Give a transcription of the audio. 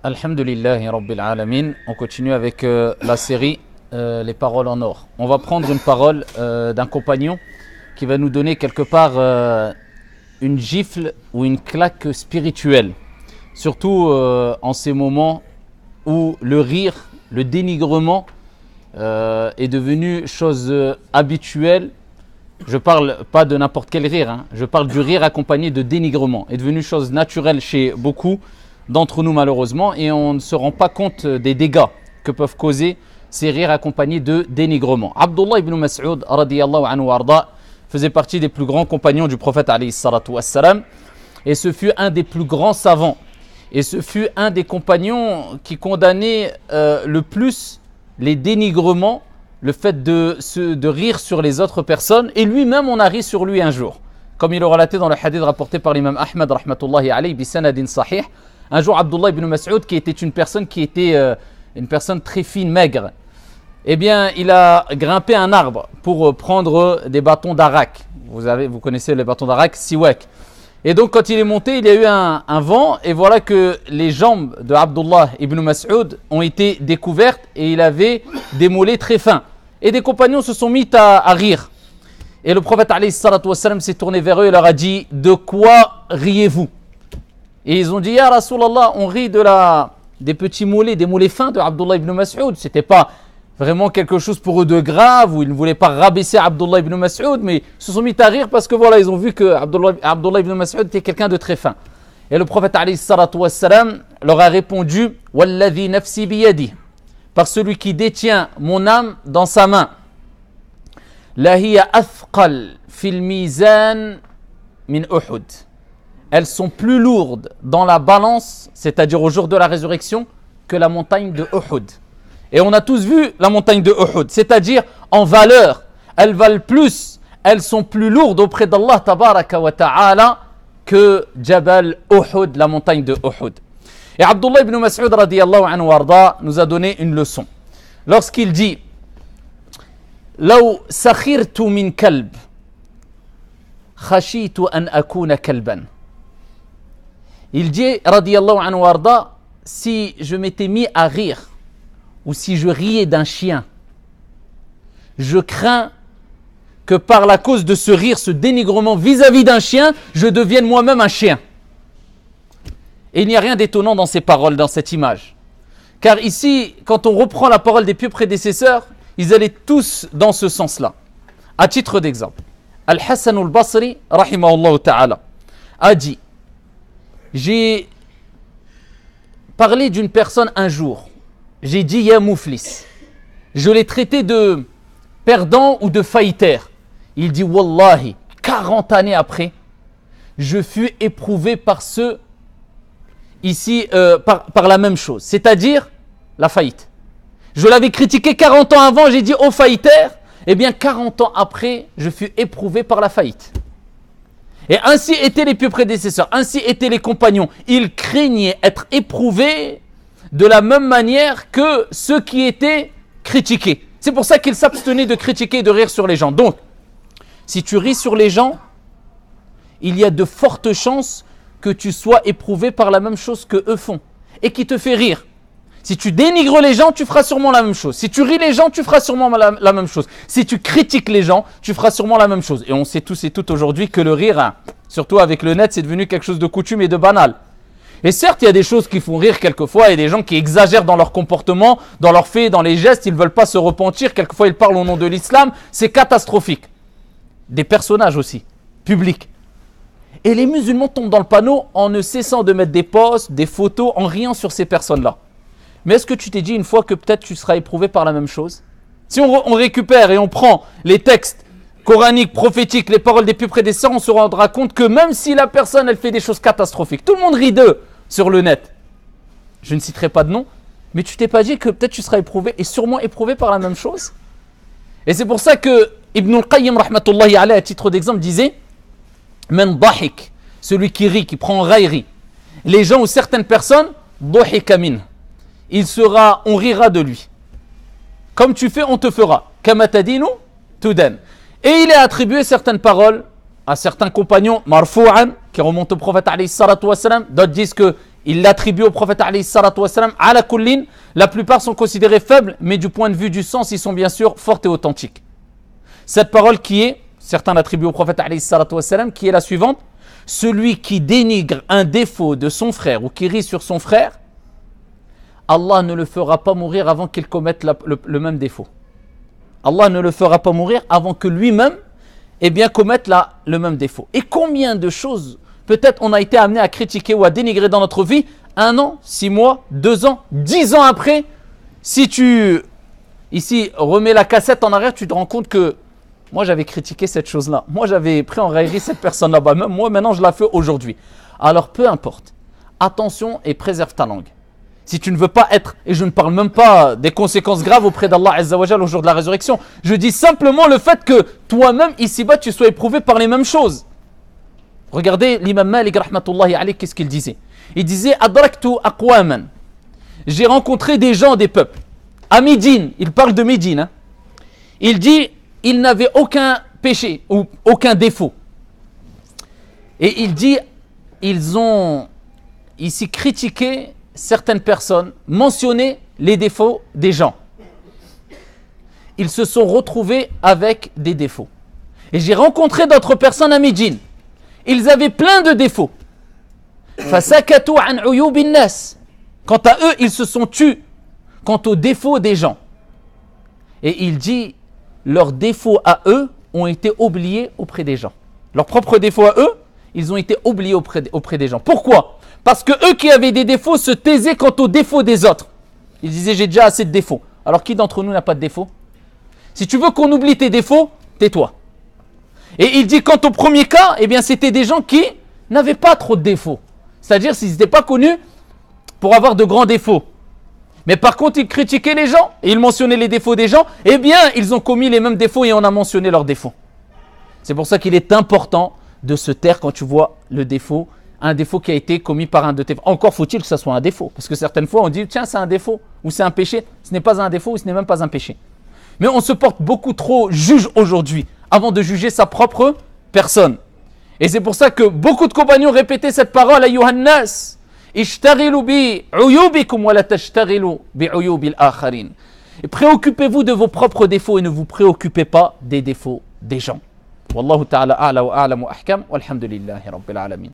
Alhamdulillahi Rabbil Alamin. On continue avec la série Les paroles en or. On va prendre une parole d'un compagnon qui va nous donner quelque part une gifle ou une claque spirituelle. Surtout en ces moments où le rire, le dénigrement est devenu chose habituelle. Je parle pas de n'importe quel rire, hein. Je parle du rire accompagné de dénigrement. Est devenu chose naturelle chez beaucoup d'entre nous malheureusement, et on ne se rend pas compte des dégâts que peuvent causer ces rires accompagnés de dénigrement. Abdullah ibn Mas'ud radiyallahu anhu warda faisait partie des plus grands compagnons du prophète alayhi salatu wassalam, et ce fut un des plus grands savants, et ce fut un des compagnons qui condamnait le plus les dénigrements, le fait de rire sur les autres personnes, et lui-même on a ri sur lui un jour, comme il est relaté dans le hadith rapporté par l'imam Ahmad rahmatullahi alayhi bi sanadin sahih. Un jour, Abdullah ibn Mas'ud, qui était une personne très fine, maigre, eh bien, il a grimpé un arbre pour prendre des bâtons d'arak. Vous connaissez les bâtons d'arak, siwak. Et donc, quand il est monté, il y a eu un vent, et voilà que les jambes de Abdullah ibn Mas'ud ont été découvertes, et il avait des mollets très fins. Et des compagnons se sont mis à rire. Et le prophète alayhi salatu wassalam s'est tourné vers eux et leur a dit: de quoi riez-vous? Et ils ont dit: Ya Rasulallah, on rit des petits mollets, des mollets fins de Abdullah ibn Mas'ud. C'était pas vraiment quelque chose pour eux de grave, ou ils ne voulaient pas rabaisser Abdullah ibn Mas'ud, mais ils se sont mis à rire parce que voilà, ils ont vu que Abdullah ibn Mas'ud était quelqu'un de très fin. Et le prophète alayhi salatu wassalam leur a répondu: Walladhi nafsi biyadi, par celui qui détient mon âme dans sa main. La hiya athqal fil mizan min Uhud. Elles sont plus lourdes dans la balance, c'est-à-dire au jour de la résurrection, que la montagne de Uhud. Et on a tous vu la montagne de Uhud, c'est-à-dire en valeur, elles valent plus, elles sont plus lourdes auprès d'Allah tabaraka wa ta'ala que Jabal Uhud, la montagne de Uhud. Et Abdullah ibn Mas'ud radiyallahu anhu warda nous a donné une leçon. Lorsqu'il dit: Law sakhirtu min kalb, khashitu an akuna kalban. Il dit, radiyallahu anhu warda, si je m'étais mis à rire, ou si je riais d'un chien, je crains que par la cause de ce rire, ce dénigrement vis-à-vis d'un chien, je devienne moi-même un chien. Et il n'y a rien d'étonnant dans ces paroles, dans cette image. Car ici, quand on reprend la parole des pieux prédécesseurs, ils allaient tous dans ce sens-là. À titre d'exemple, Al-Hassan al-Basri, rahimahullah ta'ala, a dit: j'ai parlé d'une personne un jour, j'ai dit ya mouflis, je l'ai traité de perdant ou de faillitaire. Il dit: Wallahi, 40 années après, je fus éprouvé par par la même chose, c'est-à-dire la faillite. Je l'avais critiqué 40 ans avant, j'ai dit oh faillitaire, eh bien 40 ans après, je fus éprouvé par la faillite. Et ainsi étaient les pieux prédécesseurs, ainsi étaient les compagnons. Ils craignaient être éprouvés de la même manière que ceux qui étaient critiqués. C'est pour ça qu'ils s'abstenaient de critiquer et de rire sur les gens. Donc, si tu ris sur les gens, il y a de fortes chances que tu sois éprouvé par la même chose que eux font et qui te fait rire. Si tu dénigres les gens, tu feras sûrement la même chose. Si tu ris les gens, tu feras sûrement la même chose. Si tu critiques les gens, tu feras sûrement la même chose. Et on sait tous et toutes aujourd'hui que le rire, hein, surtout avec le net, c'est devenu quelque chose de coutume et de banal. Et certes, il y a des choses qui font rire quelquefois, et des gens qui exagèrent dans leur comportement, dans leurs faits, dans les gestes, ils ne veulent pas se repentir. Quelquefois, ils parlent au nom de l'islam. C'est catastrophique. Des personnages aussi, publics. Et les musulmans tombent dans le panneau en ne cessant de mettre des posts, des photos, en riant sur ces personnes-là. Mais est-ce que tu t'es dit une fois que peut-être tu seras éprouvé par la même chose? Si on récupère et on prend les textes coraniques, prophétiques, les paroles des plus prédécesseurs, on se rendra compte que même si la personne elle fait des choses catastrophiques, tout le monde rit d'eux sur le net. Je ne citerai pas de nom, mais tu t'es pas dit que peut-être tu seras éprouvé et sûrement éprouvé par la même chose? Et c'est pour ça que Ibn al-Qayyim rahmatullahi alayhi, à titre d'exemple, disait: Men dahik, celui qui rit, qui prend raillerie. Les gens ou certaines personnes, dahika min, on rira de lui. Comme tu fais, on te fera. Kama tadinu tudan. Et il est attribué certaines paroles à certains compagnons, marfou'an, qui remontent au prophète alayhi salatu wassalam. D'autres disent que il l'attribue au prophète alayhi salatu wassalam. Ala kullin, la plupart sont considérés faibles, mais du point de vue du sens, ils sont bien sûr forts et authentiques. Cette parole qui est, certains l'attribuent au prophète alayhi salatu wassalam, qui est la suivante: celui qui dénigre un défaut de son frère ou qui rit sur son frère, Allah ne le fera pas mourir avant qu'il commette le même défaut. Allah ne le fera pas mourir avant que lui-même commette le même défaut. Et combien de choses peut-être on a été amené à critiquer ou à dénigrer dans notre vie, 1 an, 6 mois, 2 ans, 10 ans après, si tu remets la cassette en arrière, tu te rends compte que moi j'avais critiqué cette chose-là, moi j'avais pris en raillerie cette personne là-bas, même moi maintenant je la fais aujourd'hui. Alors peu importe, attention et préserve ta langue. Si tu ne veux pas être, et je ne parle même pas des conséquences graves auprès d'Allah Azza wa Jal au jour de la résurrection, je dis simplement le fait que toi-même ici-bas tu sois éprouvé par les mêmes choses. Regardez l'imam Malik rahmatullahi alayhi, qu'est-ce qu'il disait? Il disait Adraktu aqwaman, j'ai rencontré des gens, des peuples. À Médine, il parle de Médine. Hein. Il dit ils n'avaient aucun péché ou aucun défaut. Et il dit ils ont ici critiqué certaines personnes, mentionné les défauts des gens. Ils se sont retrouvés avec des défauts. Et j'ai rencontré d'autres personnes à Médine. Ils avaient plein de défauts. فَسَكَتُوا عَنْ عُيُوبِ النَّاسِ. Quant à eux, ils se sont tus quant aux défauts des gens. Et il dit, leurs défauts à eux ont été oubliés auprès des gens. Leurs propres défauts à eux, ils ont été oubliés auprès des gens. Pourquoi? Parce que eux qui avaient des défauts se taisaient quant aux défauts des autres. Ils disaient, j'ai déjà assez de défauts. Alors qui d'entre nous n'a pas de défauts? Si tu veux qu'on oublie tes défauts, tais-toi. Et il dit, quant au premier cas, c'était des gens qui n'avaient pas trop de défauts. C'est-à-dire, s'ils n'étaient pas connus pour avoir de grands défauts. Mais par contre, ils critiquaient les gens et ils mentionnaient les défauts des gens. Ils ont commis les mêmes défauts et on a mentionné leurs défauts. C'est pour ça qu'il est important de se taire quand tu vois le défaut, un défaut qui a été commis par un de tes... Encore faut-il que ça soit un défaut. Parce que certaines fois, on dit, tiens, c'est un défaut ou c'est un péché. Ce n'est pas un défaut ou ce n'est même pas un péché. Mais on se porte beaucoup trop juge aujourd'hui avant de juger sa propre personne. Et c'est pour ça que beaucoup de compagnons répétaient cette parole à Yohannas. Ishtaghilu bi uyubikum wa la tashtaghilu bi uyubil akharin. Et préoccupez-vous de vos propres défauts et ne vous préoccupez pas des défauts des gens. Wallahu ta'ala a'la wa a'lamu ahkam walhamdulillahi rabbil alamin.